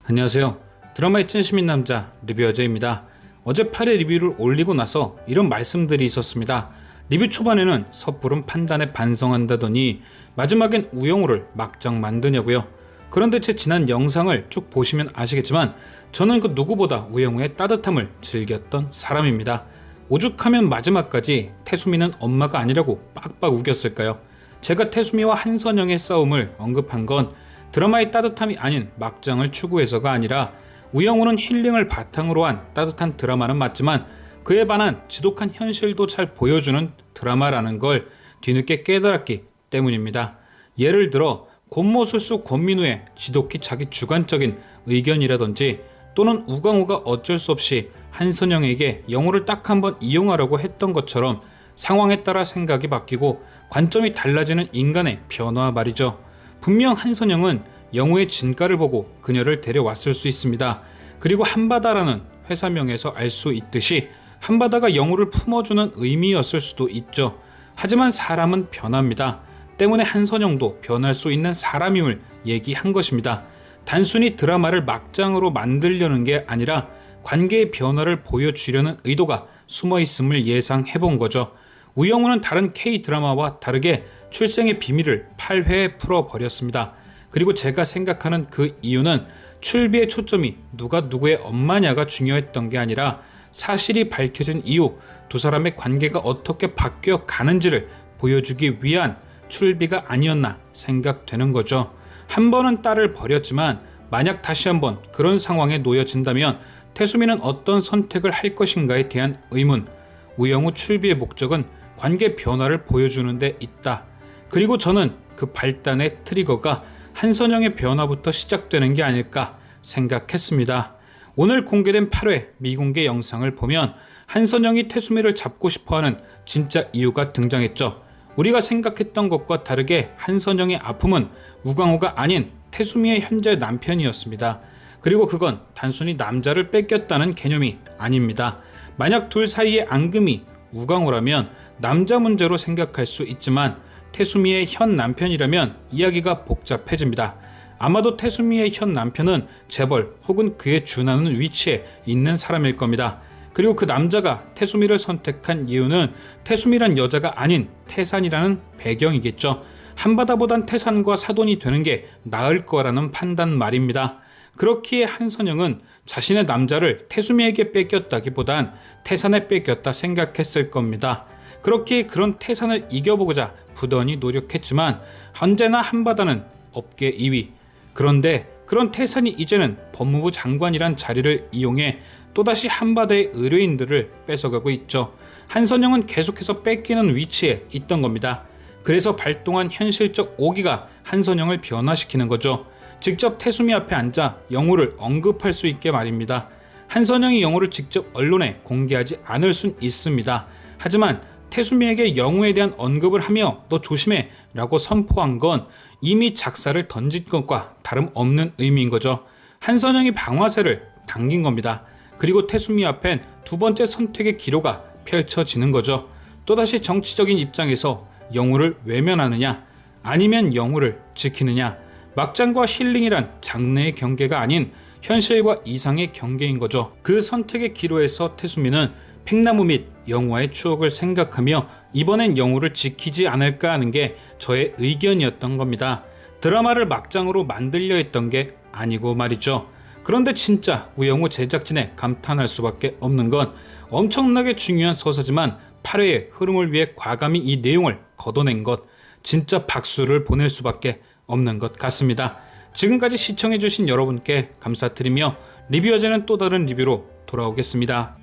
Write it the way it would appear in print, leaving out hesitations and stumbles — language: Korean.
안녕하세요. 드라마의 찐시민 남자 리뷰어제입니다. 어제 8회 리뷰를 올리고 나서 이런 말씀들이 있었습니다. 리뷰 초반에는 섣부른 판단에 반성한다더니 마지막엔 우영우를 막장 만드냐고요. 그런데 제 지난 영상을 쭉 보시면 아시겠지만 저는 그 누구보다 우영우의 따뜻함을 즐겼던 사람입니다. 오죽하면 마지막까지 태수미는 엄마가 아니라고 빡빡 우겼을까요? 제가 태수미와 한선영의 싸움을 언급한 건 드라마의 따뜻함이 아닌 막장을 추구해서가 아니라 우영우는 힐링을 바탕으로 한 따뜻한 드라마는 맞지만 그에 반한 지독한 현실도 잘 보여주는 드라마라는 걸 뒤늦게 깨달았기 때문입니다. 예를 들어 권모술수 권민우의 지독히 자기 주관적인 의견이라든지 또는 우광우가 어쩔 수 없이 한선영에게 영우를 딱 한번 이용하려고 했던 것처럼 상황에 따라 생각이 바뀌고 관점이 달라지는 인간의 변화 말이죠. 분명 한선영은 영우의 진가를 보고 그녀를 데려왔을 수 있습니다. 그리고 한바다라는 회사명에서 알 수 있듯이 한바다가 영우를 품어주는 의미였을 수도 있죠. 하지만 사람은 변합니다. 때문에 한선영도 변할 수 있는 사람임을 얘기한 것입니다. 단순히 드라마를 막장으로 만들려는 게 아니라 관계의 변화를 보여주려는 의도가 숨어있음을 예상해본 거죠. 우영우는 다른 K드라마와 다르게 출생의 비밀을 8회에 풀어버렸습니다. 그리고 제가 생각하는 그 이유는 출비의 초점이 누가 누구의 엄마냐가 중요했던 게 아니라 사실이 밝혀진 이후 두 사람의 관계가 어떻게 바뀌어 가는지를 보여주기 위한 출비가 아니었나 생각되는 거죠. 한 번은 딸을 버렸지만 만약 다시 한번 그런 상황에 놓여진다면 태수미는 어떤 선택을 할 것인가에 대한 의문. 우영우 출비의 목적은 관계 변화를 보여주는 데 있다. 그리고 저는 그 발단의 트리거가 한선영의 변화부터 시작되는 게 아닐까 생각했습니다. 오늘 공개된 8회 미공개 영상을 보면 한선영이 태수미를 잡고 싶어하는 진짜 이유가 등장했죠. 우리가 생각했던 것과 다르게 한선영의 아픔은 우광우가 아닌 태수미의 현재 남편이었습니다. 그리고 그건 단순히 남자를 뺏겼다는 개념이 아닙니다. 만약 둘 사이의 앙금이 우광우라면 남자 문제로 생각할 수 있지만 태수미의 현 남편이라면 이야기가 복잡해집니다. 아마도 태수미의 현 남편은 재벌 혹은 그에 준하는 위치에 있는 사람일 겁니다. 그리고 그 남자가 태수미를 선택한 이유는 태수미란 여자가 아닌 태산이라는 배경이겠죠. 한바다보단 태산과 사돈이 되는 게 나을 거라는 판단 말입니다. 그렇기에 한선영은 자신의 남자를 태수미에게 뺏겼다기보단 태산에 뺏겼다 생각했을 겁니다. 그렇기에 그런 태산을 이겨보고자 부단히 노력했지만 언제나 한바다는 업계 2위. 그런데 그런 태산이 이제는 법무부 장관이란 자리를 이용해 또다시 한바다의 의뢰인들을 뺏어가고 있죠. 한선영은 계속해서 뺏기는 위치에 있던 겁니다. 그래서 발동한 현실적 오기가 한선영을 변화시키는 거죠. 직접 태수미 앞에 앉아 영우를 언급할 수 있게 말입니다. 한선영이 영우를 직접 언론에 공개하지 않을 순 있습니다. 하지만 태수미에게 영우에 대한 언급을 하며 너 조심해 라고 선포한 건 이미 작사를 던진 것과 다름없는 의미인 거죠. 한선영이 방아쇠를 당긴 겁니다. 그리고 태수미 앞엔 두 번째 선택의 기로가 펼쳐지는 거죠. 또다시 정치적인 입장에서 영우를 외면하느냐 아니면 영우를 지키느냐. 막장과 힐링이란 장르의 경계가 아닌 현실과 이상의 경계인 거죠. 그 선택의 기로에서 태수미는 팽나무 및 영우와의 추억을 생각하며 이번엔 영우를 지키지 않을까 하는 게 저의 의견이었던 겁니다. 드라마를 막장으로 만들려 했던 게 아니고 말이죠. 그런데 진짜 우영우 제작진에 감탄할 수밖에 없는 건 엄청나게 중요한 서사지만 8회의 흐름을 위해 과감히 이 내용을 걷어낸 것, 진짜 박수를 보낼 수밖에 없는 것 같습니다. 지금까지 시청해주신 여러분께 감사드리며 리뷰어제는 또 다른 리뷰로 돌아오겠습니다.